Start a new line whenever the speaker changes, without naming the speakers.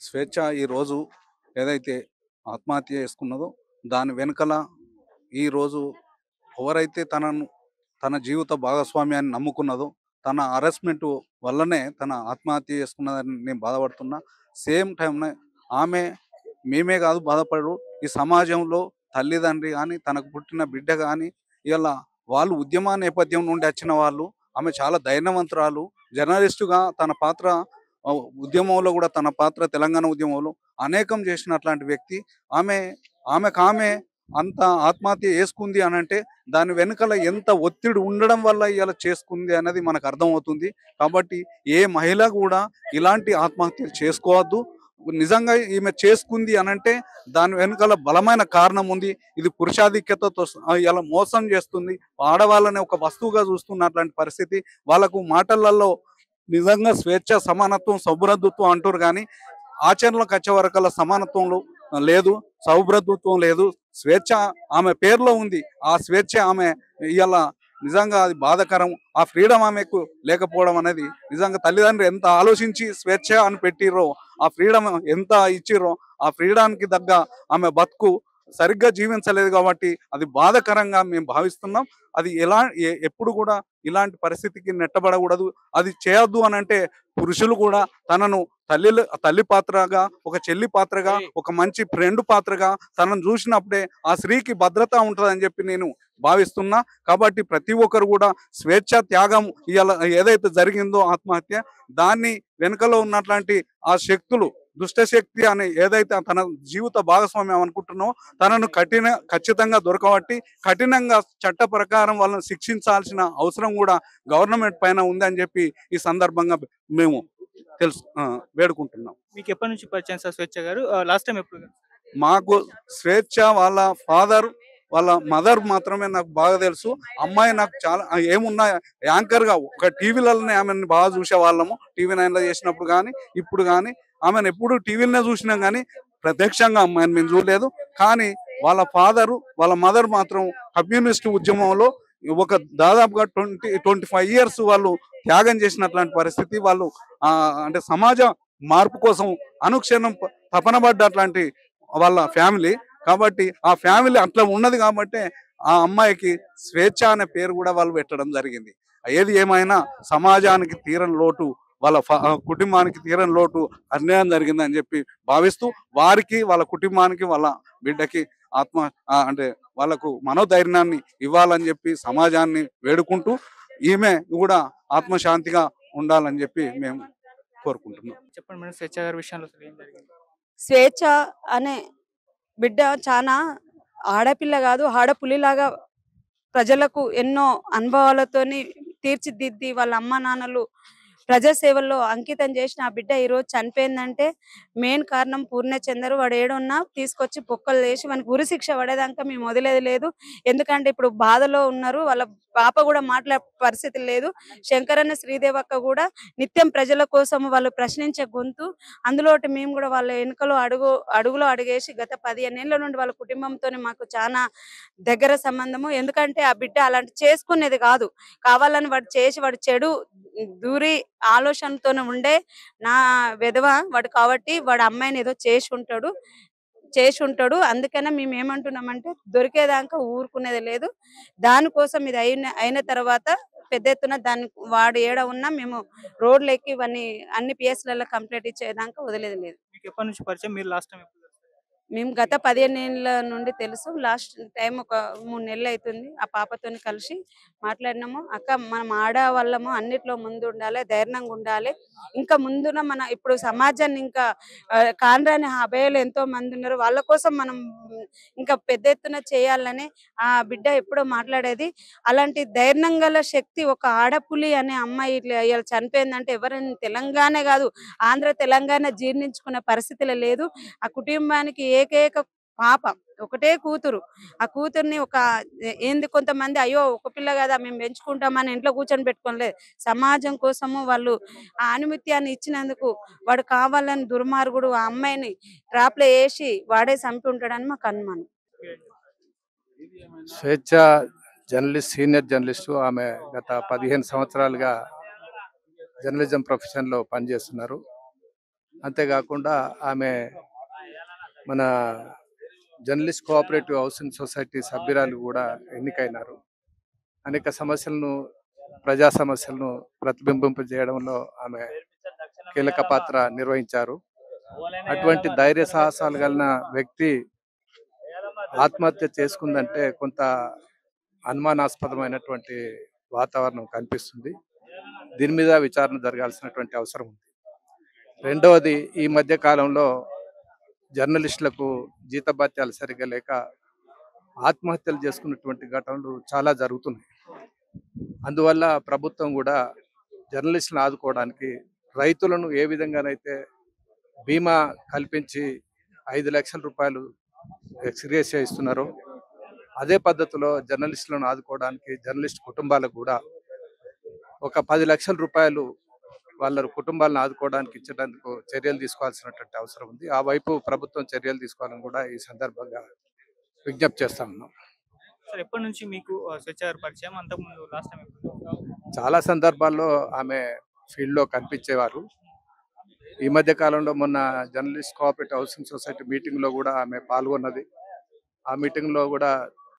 స్వేచ్ఛ ఈరోజు ఏదైతే ఆత్మహత్య చేసుకున్నదో దాని వెనకల ఈరోజు ఎవరైతే తన జీవిత భాగస్వామ్యాన్ని నమ్ముకున్నదో తన హరాస్మెంట్ వల్లనే తన ఆత్మహత్య చేసుకున్నదని నేను బాధపడుతున్నా. సేమ్ టైంనే ఆమె మేమే కాదు బాధపడరు, ఈ సమాజంలో తల్లిదండ్రి కానీ తనకు పుట్టిన బిడ్డ కానీ ఇలా వాళ్ళు ఉద్యమ నేపథ్యం నుండి వచ్చిన వాళ్ళు. ఆమె చాలా ధైర్యవంతురాలు. జర్నలిస్టుగా తన పాత్ర ఉద్యమంలో కూడా తన పాత్ర తెలంగాణ ఉద్యమంలో అనేకం చేసిన అట్లాంటి వ్యక్తి. ఆమె ఆమె అంత ఆత్మహత్య చేసుకుంది అని అంటే దాని వెనుకల ఎంత ఒత్తిడి ఉండడం వల్ల ఇలా చేసుకుంది అనేది మనకు అర్థమవుతుంది. కాబట్టి ఏ మహిళ కూడా ఇలాంటి ఆత్మహత్యలు చేసుకోవద్దు. నిజంగా ఈమె చేసుకుంది అనంటే దాని వెనకాల బలమైన కారణం ఉంది. ఇది పురుషాధిక్యతతో ఇలా మోసం చేస్తుంది. ఆడవాళ్ళని ఒక వస్తువుగా చూస్తున్న అట్లాంటి పరిస్థితి. వాళ్ళకు మాటలలో నిజంగా స్వేచ్ఛ, సమానత్వం, సౌభ్రతత్వం అంటారు కానీ ఆచరణలోకి వచ్చే వరకల్లా సమానత్వంలో లేదు, సౌభ్రతత్వం లేదు. స్వేచ్ఛ ఆమె పేరులో ఉంది. ఆ స్వేచ్ఛ ఆమె ఇవాళ నిజంగా అది బాధాకరం. ఆ ఫ్రీడమ్ ఆమెకు లేకపోవడం అనేది నిజంగా తల్లిదండ్రులు ఎంత ఆలోచించి స్వేచ్ఛ అని పెట్టిర్రో, ఆ ఫ్రీడమ్ ఎంత ఇచ్చిర్రో, ఆ ఫ్రీడానికి తగ్గ ఆమె బతుకు సరిగ్గా జీవించలేదు కాబట్టి అది బాధాకరంగా మేము భావిస్తున్నాం. అది ఎప్పుడు కూడా ఇలాంటి పరిస్థితికి నెట్టబడకూడదు. అది చేయొద్దు అని అంటే పురుషులు కూడా తనను తల్లి పాత్రగా, ఒక చెల్లి పాత్రగా, ఒక మంచి ఫ్రెండ్ పాత్రగా తనను చూసినప్పుడే ఆ స్త్రీకి భద్రత ఉంటుందని చెప్పి నేను భావిస్తున్నా. కాబట్టి ప్రతి ఒక్కరు కూడా స్వేచ్ఛ త్యాగం ఇవాళ ఏదైతే జరిగిందో ఆత్మహత్య, దాన్ని వెనుకలో ఉన్నట్లాంటి ఆ శక్తులు, దుష్టశక్తి అని ఏదైతే తన జీవిత భాగస్వామ్యం అనుకుంటున్నామో తనను ఖచ్చితంగా దొరకబట్టి కఠినంగా చట్ట ప్రకారం వాళ్ళని శిక్షించాల్సిన అవసరం కూడా గవర్నమెంట్ పైన ఉందని చెప్పి ఈ సందర్భంగా మేము వేడుకుంటున్నాం.
మీకు ఎప్పటి నుంచి పరిచయం సార్ స్వేచ్ఛ గారు? లాస్ట్ టైం ఎప్పుడు?
మాకు స్వేచ్ఛ వాళ్ళ ఫాదర్, వాళ్ళ మదర్ మాత్రమే నాకు బాగా తెలుసు. అమ్మాయి నాకు చాలా ఏమున్నా యాంకర్గా ఒక టీవీలలోనే ఆమెను బాగా చూసేవాళ్ళము. TV9లో చేసినప్పుడు కానీ ఇప్పుడు కానీ ఆమెను ఎప్పుడు టీవీలోనే చూసినాం కానీ ప్రత్యక్షంగా అమ్మాయిని మేము చూడలేదు. కానీ వాళ్ళ ఫాదరు, వాళ్ళ మదర్ మాత్రం కమ్యూనిస్ట్ ఉద్యమంలో ఒక దాదాపుగా 25 ఇయర్స్ వాళ్ళు త్యాగం చేసినట్లాంటి పరిస్థితి. వాళ్ళు అంటే సమాజ మార్పు కోసం అనుక్షణం తపన పడ్డట్లాంటి వాళ్ళ ఫ్యామిలీ. కాబట్టి ఆ ఫ్యామిలీ అట్లా ఉన్నది కాబట్టి ఆ అమ్మాయికి స్వేచ్ఛ అనే పేరు కూడా వాళ్ళు పెట్టడం జరిగింది. ఏది ఏమైనా సమాజానికి తీరని లోటు, వాళ్ళ కుటుంబానికి తీరని లోటు, అన్యాయం జరిగిందని చెప్పి భావిస్తూ వారికి, వాళ్ళ కుటుంబానికి, వాళ్ళ బిడ్డకి అంటే వాళ్ళకు మనోధైర్యాన్ని ఇవ్వాలని చెప్పి సమాజాన్ని వేడుకుంటూ ఈమె కూడా ఆత్మశాంతిగా ఉండాలని చెప్పి మేము కోరుకుంటున్నాం.
చెప్పండి మేడం, స్వేచ్ఛ గారి విషయంలో అసలు ఏం జరిగింది?
స్వేచ్ఛ అనే బిడ్డ చాలా ఆడపిల్ల కాదు, ఆడపులిలాగా ప్రజలకు ఎన్నో అనుభవాలతోని తీర్చిదిద్ది వాళ్ళ అమ్మ నాన్నలు ప్రజాసేవల్లో అంకితం చేసిన ఆ బిడ్డ ఈరోజు చనిపోయిందంటే మెయిన్ కారణం పూర్ణచందర్. వాడు ఏడున్నా తీసుకొచ్చి పొక్కలు వేసి వానికి ఉరి శిక్ష పడేదాకా మేము వదిలేది లేదు. ఎందుకంటే ఇప్పుడు బాధలో ఉన్నారు, వాళ్ళ పాప కూడా మాట్లాడే పరిస్థితి లేదు. శంకరన్న, శ్రీదేవక్క కూడా నిత్యం ప్రజల కోసం వాళ్ళు ప్రశ్నించే గొంతు. అందులో మేము కూడా వాళ్ళ వెనుకలో అడుగులో అడుగేసి గత 15 ఏళ్ల నుండి వాళ్ళ కుటుంబంతో మాకు చాలా దగ్గర సంబంధము. ఎందుకంటే ఆ బిడ్డ అలాంటి చేసుకునేది కాదు, కావాలని వాడు చేసి వాడు చెడు దూరి ఆలోచనతోనే ఉండే నా విధవ వాడు. కాబట్టి వాడు అమ్మాయిని ఏదో చేసి ఉంటాడు. అందుకనే మేము ఏమంటున్నామంటే దొరికేదాకా ఊరుకునేది లేదు. దానికోసం ఇది అయిన తర్వాత పెద్ద ఎత్తున దాన్ని వాడు ఏడ ఉన్నా మేము రోడ్లు ఎక్కి ఇవన్నీ అన్ని పిఎస్లలో కంప్లైంట్ ఇచ్చేదాకా వదిలేదు లేదు.
మీకు ఎప్పటి నుంచి పరిచయం? మీరు లాస్ట్ టైం ఎప్పుడు?
మేము గత 15 ఏళ్ళ నుండి తెలుసు. లాస్ట్ టైం ఒక 3 నెలలు అవుతుంది ఆ పాపతోని కలిసి మాట్లాడినాము. అక్క, మనం ఆడవాళ్ళము అన్నిట్లో ముందు ఉండాలి, ధైర్యంగా ఉండాలి. ఇంకా ముందున మన ఇప్పుడు సమాజాన్ని ఇంకా కానరాని అభయాలు ఎంతో మంది ఉన్నారు, వాళ్ళ కోసం మనం ఇంకా పెద్ద ఎత్తున చేయాలని ఆ బిడ్డ ఎప్పుడో మాట్లాడేది. అలాంటి ధైర్యం గల శక్తి ఒక ఆడపులి అనే అమ్మాయి ఇవాళ చనిపోయిందంటే ఎవరైనా తెలంగాణ కాదు, ఆంధ్ర తెలంగాణ జీర్ణించుకున్న పరిస్థితిలో లేదు. ఆ కుటుంబానికి ఏకైక పాప, ఒకటే కూతురు. ఆ కూతుర్ని ఏంది కొంతమంది అయ్యో ఒక పిల్ల కదా మేము పెంచుకుంటామని ఇంట్లో కూర్చొని పెట్టుకోలేదు. సమాజం కోసము వాళ్ళు ఆ ఆనుమత్యాన్ని ఇచ్చినందుకు వాడు కావాలని దుర్మార్గుడు ఆ అమ్మాయిని ట్రాప్ లో వేసి వాడే చంపి ఉంటాడని మాకు అనుమానం.
స్వేచ్ఛ జర్నలిస్ట్, సీనియర్ జర్నలిస్టు. ఆమె గత 15 సంవత్సరాలుగా జర్నలిజం ప్రొఫెషన్లో పనిచేస్తున్నారు. అంతేకాకుండా ఆమె మన జర్నలిస్ట్ కోఆపరేటివ్ హౌసింగ్ సొసైటీ సభ్యురాలు కూడా ఎన్నికైనారు. అనేక సమస్యలను, ప్రజా సమస్యలను ప్రతిబింబింపజేయడంలో ఆమె కీలక పాత్ర నిర్వహించారు. అటువంటి ధైర్య సాహసాలు కలిగిన వ్యక్తి ఆత్మహత్య చేసుకుందంటే కొంత అనుమానాస్పదమైనటువంటి వాతావరణం కనిపిస్తుంది. దీని మీద విచారణ జరగాల్సినటువంటి అవసరం ఉంది. రెండవది, ఈ మధ్య కాలంలో జర్నలిస్టులకు జీతభత్యాలు సరిగ్గా లేక ఆత్మహత్యలు చేసుకున్నటువంటి ఘటనలు చాలా జరుగుతున్నాయి. అందువల్ల ప్రభుత్వం కూడా జర్నలిస్టులను ఆదుకోవడానికి రైతులను ఏ విధంగానైతే బీమా కల్పించి 5 లక్షల రూపాయలు ఎక్స్‌గ్రేషియా ఇస్తున్నారో అదే పద్ధతిలో జర్నలిస్టులను ఆదుకోవడానికి జర్నలిస్ట్ కుటుంబాలకు కూడా ఒక 10 లక్షల రూపాయలు వాళ్ళ కుటుంబాలను ఆదుకోవడానికి ఇచ్చేందుకు చర్యలు తీసుకోవాల్సినటువంటి అవసరం ఉంది. ఆ వైపు ప్రభుత్వం చర్యలు తీసుకోవాలని కూడా ఈ సందర్భంగా విజ్ఞప్తి చేస్తా ఉన్నాం.
సార్ ఎప్పటి నుంచి మీకు స్వేచ్ఛ గారు పరిచయం? అంతకుముందు లాస్ట్ టైం ఎప్పుడు?
చాలా సందర్భాల్లో ఆమె ఫీల్డ్లో కనిపించేవారు. ఈ మధ్య కాలంలో మొన్న జర్నలిస్ట్ కోఆపరేటివ్ హౌసింగ్ సొసైటీ మీటింగ్లో కూడా ఆమె పాల్గొన్నది. ఆ మీటింగ్లో కూడా